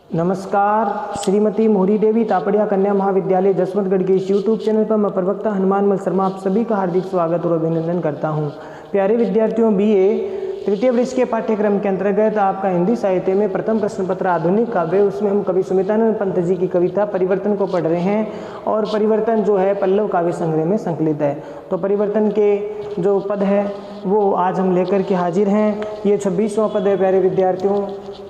नमस्कार। श्रीमती मोहरी देवी तापड़िया कन्या महाविद्यालय जसवंतगढ़ के इस यूट्यूब चैनल पर मैं प्रवक्ता हनुमान मल शर्मा आप सभी का हार्दिक स्वागत और अभिनंदन करता हूं। प्यारे विद्यार्थियों, बीए तृतीय वर्ष के पाठ्यक्रम के अंतर्गत आपका हिंदी साहित्य में प्रथम प्रश्न पत्र आधुनिक काव्य, उसमें हम कवि सुमित्रानंद पंत जी की कविता परिवर्तन को पढ़ रहे हैं और परिवर्तन जो है पल्लव काव्य संग्रह में संकलित है। तो परिवर्तन के जो पद है वो आज हम लेकर के हाजिर हैं। ये 26वां पद है प्यारे विद्यार्थियों,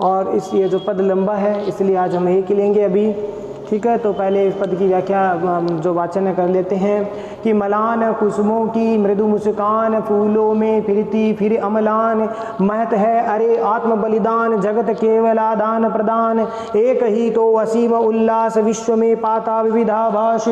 और ये जो पद लंबा है इसलिए आज हम एक ही लेंगे अभी, ठीक है। तो पहले इस पद की व्याख्या जो वाचन कर लेते हैं कि मलान कुसुमों की मृदु मुस्कान, फूलों में फिरती फिर अमलान, महत है अरे आत्म बलिदान, जगत केवल आदान प्रदान, एक ही तो असीम उल्लास, विश्व में पाता विविधाभास,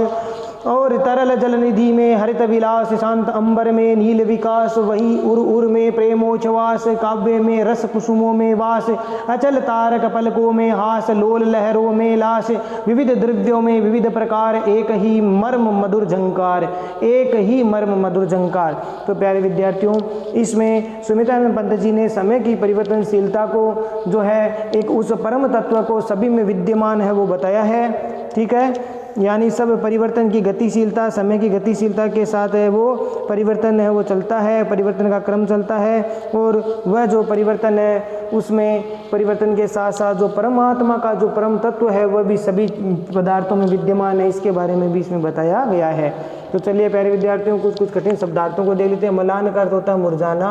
और तरल जल निधि में हरित विलास, शांत अंबर में नील विकास, वही उर उर में प्रेमोच्छ्वास, काव्य में रस कुसुमों में वास, अचल तारक पलकों में हास, लोल लहरों में लाश, विविध द्रव्यों में विविध प्रकार, एक ही मर्म मधुर झंकार, एक ही मर्म मधुर झंकार। तो प्यारे विद्यार्थियों, इसमें सुमित्रानंद पंत जी ने समय की परिवर्तनशीलता को जो है एक उस परम तत्व को सभी में विद्यमान है वो बताया है, ठीक है। यानी सब परिवर्तन की गतिशीलता, समय की गतिशीलता के साथ है वो परिवर्तन है वो चलता है, परिवर्तन का क्रम चलता है, और वह जो परिवर्तन है उसमें परिवर्तन के साथ साथ जो परमात्मा का जो परम तत्व है वह भी सभी पदार्थों में विद्यमान है, इसके बारे में भी इसमें बताया गया है। तो चलिए प्यारे विद्यार्थियों, कुछ कठिन शब्दार्थों को देख लेते हैं। मलान का अर्थ होता है मुरझाना,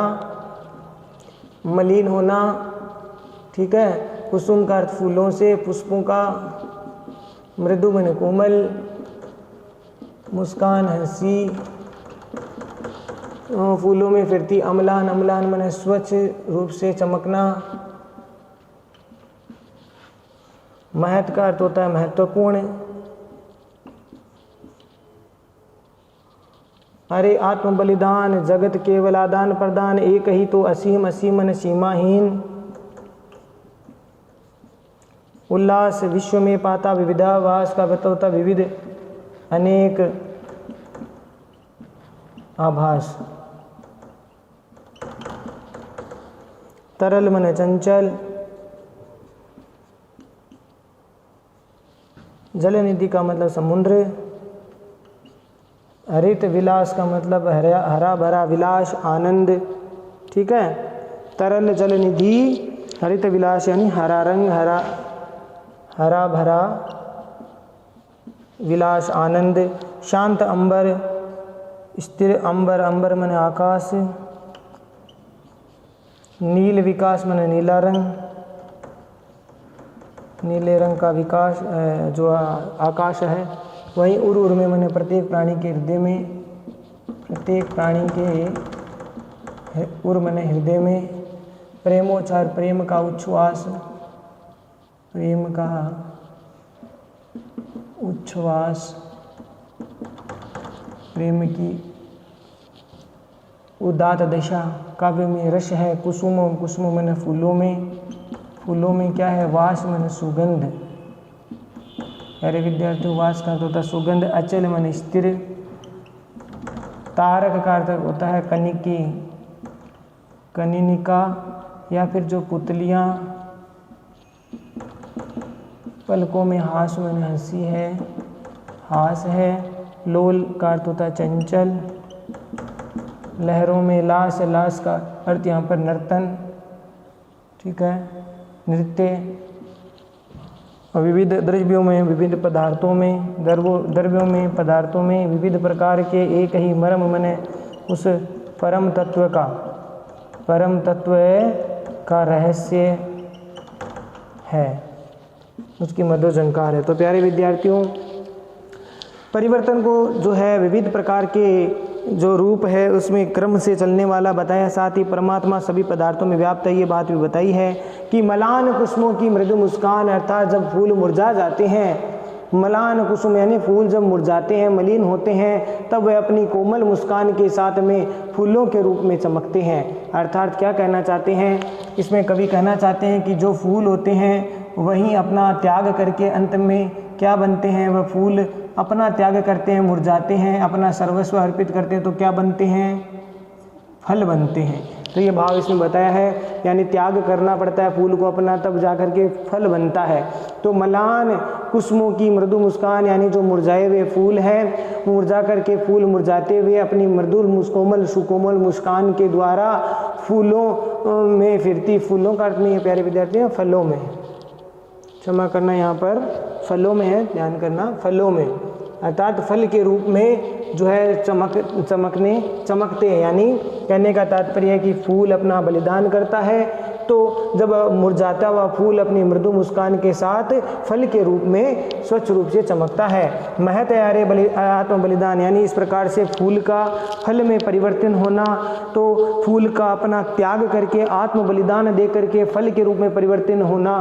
मलिन होना, ठीक है। कुसुम का अर्थ फूलों से, पुष्पों का, मृदु मन कोमल, मुस्कान हंसी, फूलों में फिरती अम्लान, अम्लान मन स्वच्छ रूप से चमकना, महत का अर्थ होता है महत्वपूर्ण, अरे आत्म बलिदान, जगत केवल आदान प्रदान, एक ही तो असीम, असीम मन सीमाहीन, उल्लास, विश्व में पाता विविधाभास का अर्थ होता विविध अनेक आभास, तरल मन चंचल, जल निधि का मतलब समुद्र, हरित विलास का मतलब हरा भरा विलास आनंद, ठीक है। तरल जल निधि, हरित विलास यानी हरा रंग, हरा भरा विलास आनंद, शांत अंबर, स्थिर अंबर, अंबर मन आकाश, नील विकास मन नीला रंग, नीले रंग का विकास जो आकाश है, वहीं उर उर में मन प्रत्येक प्राणी के हृदय में, प्रत्येक प्राणी के उर मन हृदय में, प्रेमोच्चार प्रेम का उच्छ्वास, प्रेम का उच्छ्वास, प्रेम की उदात दशा, काव्य में रस है, कुसुम, कुसुम मन फूलों में, फूलों में क्या है वास मन सुगंध, अरे विद्यार्थियों वास का अर्थ होता है सुगंध, अचल मन स्थिर, तारक का अर्थ होता है कनिकी, कनिनिका या फिर जो पुतलियाँ, पलकों में हास मन हंसी है, हास है, लोल का अर्थ होता है चंचल, लहरों में लाश, लाश का अर्थ यहाँ पर नर्तन, ठीक है, नृत्य, विविध द्रव्यों में विविध पदार्थों में, द्रव्यों में पदार्थों में विविध प्रकार के, एक ही मर्म मन उस परम तत्व का, परम तत्व का रहस्य है, उसकी मधुर झंकार है। तो प्यारे विद्यार्थियों, परिवर्तन को जो है विविध प्रकार के जो रूप है उसमें क्रम से चलने वाला बताया, साथ ही परमात्मा सभी पदार्थों में व्याप्त है ये बात भी बताई है कि मलान कुसुमों की मृदु मुस्कान, अर्थात जब फूल मुरझा जाते हैं, मलान कुसुम यानी फूल जब मुरझाते हैं, मलिन होते हैं, तब वे अपनी कोमल मुस्कान के साथ में फूलों के रूप में चमकते हैं। अर्थात क्या कहना चाहते हैं इसमें, कवि कहना चाहते हैं कि जो फूल होते हैं वहीं अपना त्याग करके अंत में क्या बनते हैं, वह फूल अपना त्याग करते हैं, मुरझाते हैं, अपना सर्वस्व अर्पित करते हैं तो क्या बनते हैं, फल बनते हैं। तो ये भाव इसमें बताया है, यानी त्याग करना पड़ता है फूल को अपना, तब जा कर के फल बनता है। तो मलान कुसुमों की मृदु मुस्कान, यानी जो मुरझाए हुए फूल हैं, मुरझा करके फूल मुरझाते हुए अपनी मृदुल कोमल सुकोमल मुस्कान के द्वारा फूलों में फिरती, फूलों का अर्थ नहीं है प्यारे विद्यार्थियों, फलों में, क्षमा करना, यहाँ पर फलों में है, ध्यान करना, फलों में, अर्थात फल के रूप में जो है चमकते हैं। यानी कहने का तात्पर्य है कि फूल अपना बलिदान करता है, तो जब मुरझाता हुआ फूल अपनी मृदु मुस्कान के साथ फल के रूप में स्वच्छ रूप से चमकता है। महत यारे आत्म बलिदान, यानी इस प्रकार से फूल का फल में परिवर्तन होना, तो फूल का अपना त्याग करके आत्म बलिदान दे करके फल के रूप में परिवर्तन होना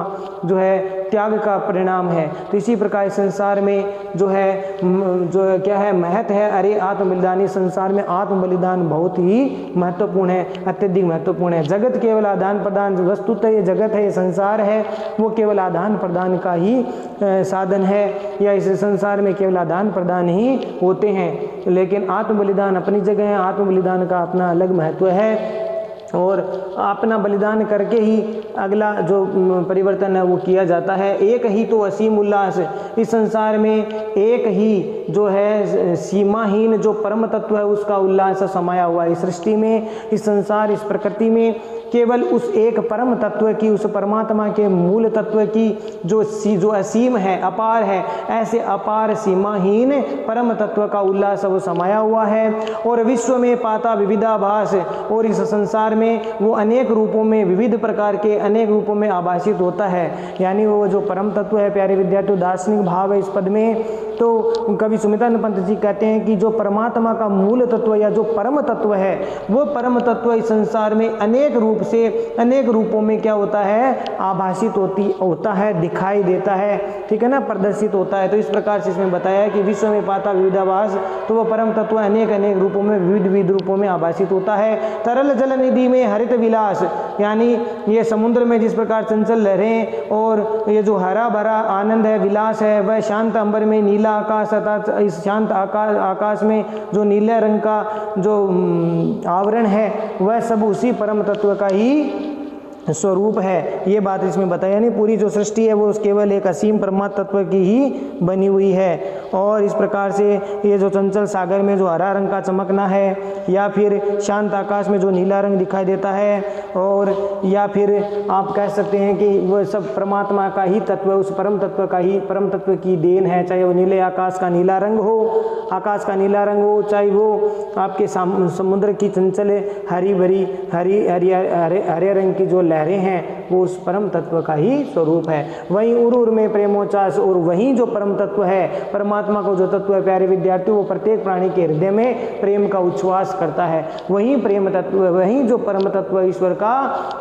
जो है त्याग का परिणाम है। तो इसी प्रकार संसार में जो है क्या है, महत है अरे आत्म बलिदान। इस संसार में आत्म बलिदान बहुत ही महत्वपूर्ण है, अत्यधिक महत्वपूर्ण है। जगत केवल आदान प्रदान, वस्तुतः ये जगत है, ये संसार है, वो केवल आदान प्रदान का ही साधन है, या इस संसार में केवल आदान प्रदान ही होते हैं। लेकिन आत्म बलिदान अपनी जगह है, आत्म बलिदान का अपना अलग महत्व है, और अपना बलिदान करके ही अगला जो परिवर्तन है वो किया जाता है। एक ही तो असीम उल्लास, इस संसार में एक ही जो है सीमाहीन जो परम तत्व है उसका उल्लास समाया हुआ है। इस सृष्टि में, इस संसार, इस प्रकृति में केवल उस एक परम तत्व की, उस परमात्मा के मूल तत्व की जो असीम है, अपार है, ऐसे अपार सीमाहीन परम तत्व का उल्लास वो समाया हुआ है। और विश्व में पाता विविधाभास, और इस संसार में वो अनेक रूपों में, विविध प्रकार के अनेक रूपों में आभासित होता है। यानी वो जो परम तत्व है प्यारे विद्यार्थियों, दार्शनिक भाव है इस पद में। तो कवि सुमित्रानंद पंत जी कहते हैं कि जो परमात्मा का मूल तत्व या जो परम तत्व है, वो परम तत्व इस संसार में अनेक रूप से, अनेक रूपों में क्या होता है, आभासित होता है, दिखाई देता है, ठीक है ना, प्रदर्शित होता है। तो इस प्रकार से इसमें बताया है कि विश्व में पाता विविधाभास, तो वो परम तत्व अनेक अनेक रूपों में, विविध रूपों में आभासित होता है। तरल जल निधि में हरित विलास, यानी ये समुद्र में जिस प्रकार चंचल लहरें और ये जो हरा भरा आनंद है, विलास है, वह शांत अंबर में नीला आकाश, अर्थात इस शांत आकाश में जो नीले रंग का जो आवरण है, वह सब उसी परम तत्व का ही स्वरूप है। ये बात इसमें बताया, यानी पूरी जो सृष्टि है वो केवल एक असीम परमात्मा तत्व की ही बनी हुई है। और इस प्रकार से ये जो चंचल सागर में जो हरा रंग का चमकना है, या फिर शांत आकाश में जो नीला रंग दिखाई देता है, और या फिर आप कह सकते हैं कि वह सब परमात्मा का ही तत्व, उस परम तत्व का ही, परम तत्व की देन है। चाहे वो नीले आकाश का नीला रंग हो, आकाश का नीला रंग हो, चाहे वो आपके समुद्र की चंचल हरी भरी हरे रंग की जो लहरें हैं, वो उस परम तत्व का ही स्वरूप है। वहीं उर में प्रेमोचास, और वहीं जो परम तत्व है, परमात्मा को जो तत्व है प्यारे विद्यार्थियों, वो प्रत्येक प्राणी के हृदय में प्रेम का उच्छ्वास करता है। वहीं प्रेम तत्व, वहीं जो परम तत्व ईश्वर का,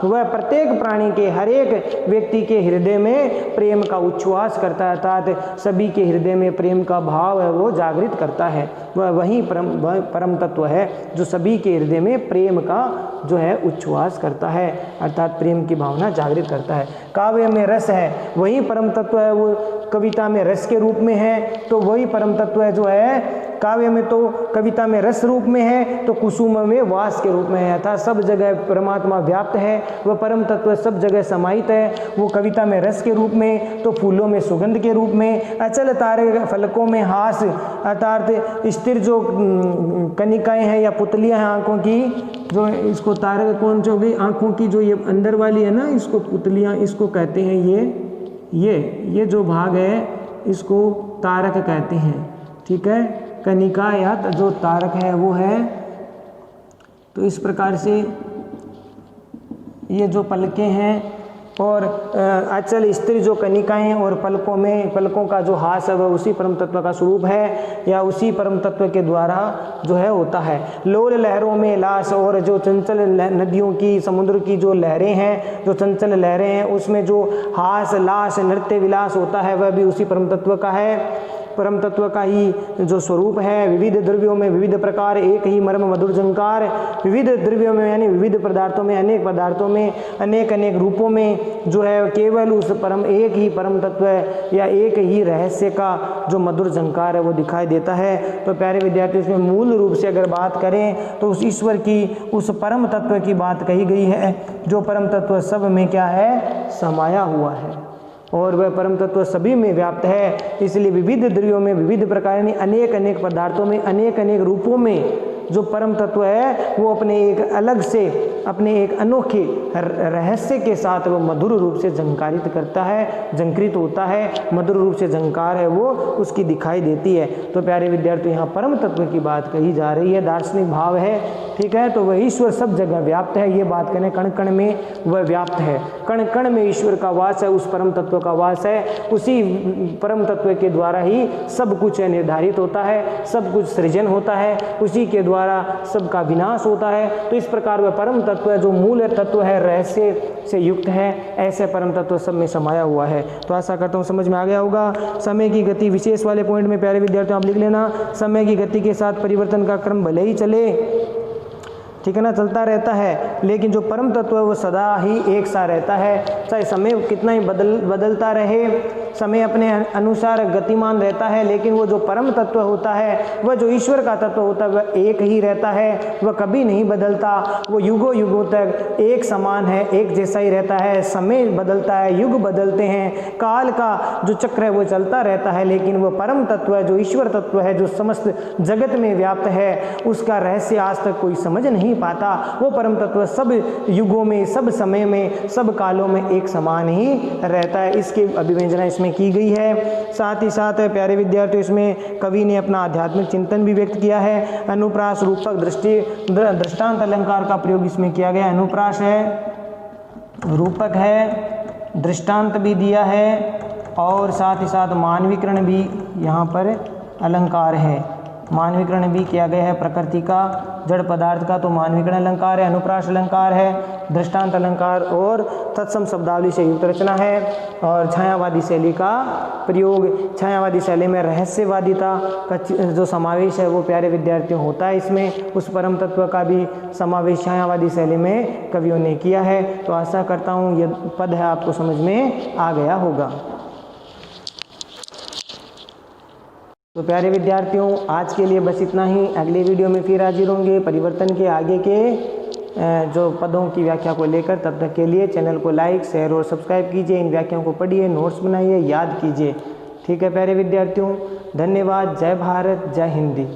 वह प्रत्येक प्राणी के, हर एक व्यक्ति के हृदय में प्रेम का उच्छ्वास करता है, अर्थात सभी के हृदय में प्रेम का भाव है वो जागृत करता है। वह वही परम तत्व है जो सभी के हृदय में प्रेम का जो है उच्छ्वास करता है, अर्थात प्रेम की भावना जागृत करता है। काव्य में रस है, वही परम तत्व है, वो कविता में रस के रूप में है, तो वही परम तत्व है जो है काव्य में, तो कविता में रस रूप में है, तो कुसुम में वास के रूप में है, अर्थात सब जगह परमात्मा व्याप्त है, वह परम तत्व सब जगह समाहित है। वो कविता में रस के रूप में, तो फूलों में सुगंध के रूप में, अचल तारे फलकों में हास, अर्थात स्थिर जो कनिकाएं हैं या पुतलियां हैं आंखों की, जो इसको तारक कौन जो भी आंखों की जो ये अंदर वाली है ना, इसको पुतलियां इसको कहते हैं। ये जो भाग है इसको तारक कहते हैं, ठीक है। कनिका या जो तारक है वो है। तो इस प्रकार से ये जो पलकें हैं और अचल स्थिर जो कनिकाएं और पलकों का जो हास है वह उसी परम तत्व का स्वरूप है, या उसी परम तत्व के द्वारा जो है होता है। लोल लहरों में लाश, और जो चंचल नदियों की, समुद्र की जो लहरें हैं, जो चंचल लहरें हैं, उसमें जो हास लाश नृत्य विलास होता है वह भी उसी परम तत्व का है। परम तत्व का ही जो स्वरूप है। विविध द्रव्यों में विविध प्रकार, एक ही मर्म मधुर झंकार। विविध द्रव्यों में यानी विविध पदार्थों में, अनेक पदार्थों में, अनेक अनेक रूपों में जो है केवल उस परम एक ही परम तत्व या एक ही रहस्य का जो मधुर झंकार है वो दिखाई देता है। तो प्यारे विद्यार्थियों, इसमें मूल रूप से अगर बात करें तो उस ईश्वर की, उस परम तत्व की बात कही गई है जो परम तत्व सब में क्या है, समाया हुआ है और वह परम तत्व सभी में व्याप्त है। इसलिए विविध द्रव्यों में विविध प्रकार यानी अनेक अनेक पदार्थों में, अनेक अनेक रूपों में जो परम तत्व है वो अपने एक अलग से, अपने एक अनोखे रहस्य के साथ वो मधुर रूप से झंकारित करता है, झंकृत होता है, मधुर रूप से झंकार है वो उसकी दिखाई देती है। तो प्यारे विद्यार्थी, यहाँ परम तत्व की बात कही जा रही है, दार्शनिक भाव है, ठीक है। तो वह ईश्वर सब जगह व्याप्त है, ये बात करें, कण कण में वह व्याप्त है, कण कण में ईश्वर का वास है, उस परम तत्व का वास है। उसी परम तत्व के द्वारा ही सब कुछ निर्धारित होता है, सब कुछ सृजन होता है, उसी के द्वारा सबका विनाश होता है। तो इस प्रकार वह परम तत्व है जो मूल तत्व है, रहस्य से युक्त है, ऐसे परम तत्व सब में समाया हुआ है। तो आशा करता हूँ समझ में आ गया होगा। समय की गति विशेष वाले पॉइंट में प्यारे विद्यार्थियों आप लिख लेना, समय की गति के साथ परिवर्तन का क्रम भले ही चले, ठीक है ना, चलता रहता है, लेकिन जो परम तत्व है वो सदा ही एक सा रहता है। चाहे समय कितना ही बदलता रहे, समय अपने अनुसार गतिमान रहता है, लेकिन वो जो परम तत्व होता है, वह जो ईश्वर का तत्व होता है, वह एक ही रहता है, वह कभी नहीं बदलता, वो युगों युगों तक एक समान है, एक जैसा ही रहता है। समय बदलता है, युग बदलते हैं, काल का जो चक्र है वो चलता रहता है, लेकिन वो परम तत्व है जो ईश्वर तत्व है, जो समस्त जगत में व्याप्त है, उसका रहस्य आज तक कोई समझ नहीं पाता। वो परम तत्व सब युगों में, सब समय में, सब कालों में एक समान ही रहता है। इसकी अभिव्यंजना इसमें की गई है। साथ ही साथ प्यारे विद्यार्थियों, इसमें कवि ने अपना आध्यात्मिक चिंतन भी व्यक्त किया है। अनुप्रास, रूपक, दृष्टांत अलंकार का प्रयोग इसमें किया गया। अनुप्रास है, रूपक है, दृष्टांत भी दिया है और साथ ही साथ मानवीकरण भी यहाँ पर अलंकार है, मानवीकरण भी किया गया है प्रकृति का, जड़ पदार्थ का। तो मानवीकरण अलंकार है, अनुप्रास अलंकार है, दृष्टांत अलंकार और तत्सम शब्दावली से युक्त रचना है। और छायावादी शैली का प्रयोग, छायावादी शैली में रहस्यवादिता का जो समावेश है वो प्यारे विद्यार्थियों होता है। इसमें उस परम तत्व का भी समावेश छायावादी शैली में कवियों ने किया है। तो आशा करता हूँ यह पद है आपको समझ में आ गया होगा। तो प्यारे विद्यार्थियों, आज के लिए बस इतना ही। अगले वीडियो में फिर हाजिर होंगे परिवर्तन के आगे के जो पदों की व्याख्या को लेकर। तब तक के लिए चैनल को लाइक, शेयर और सब्सक्राइब कीजिए, इन व्याख्याओं को पढ़िए, नोट्स बनाइए, याद कीजिए। ठीक है प्यारे विद्यार्थियों, धन्यवाद। जय भारत, जय हिंदी।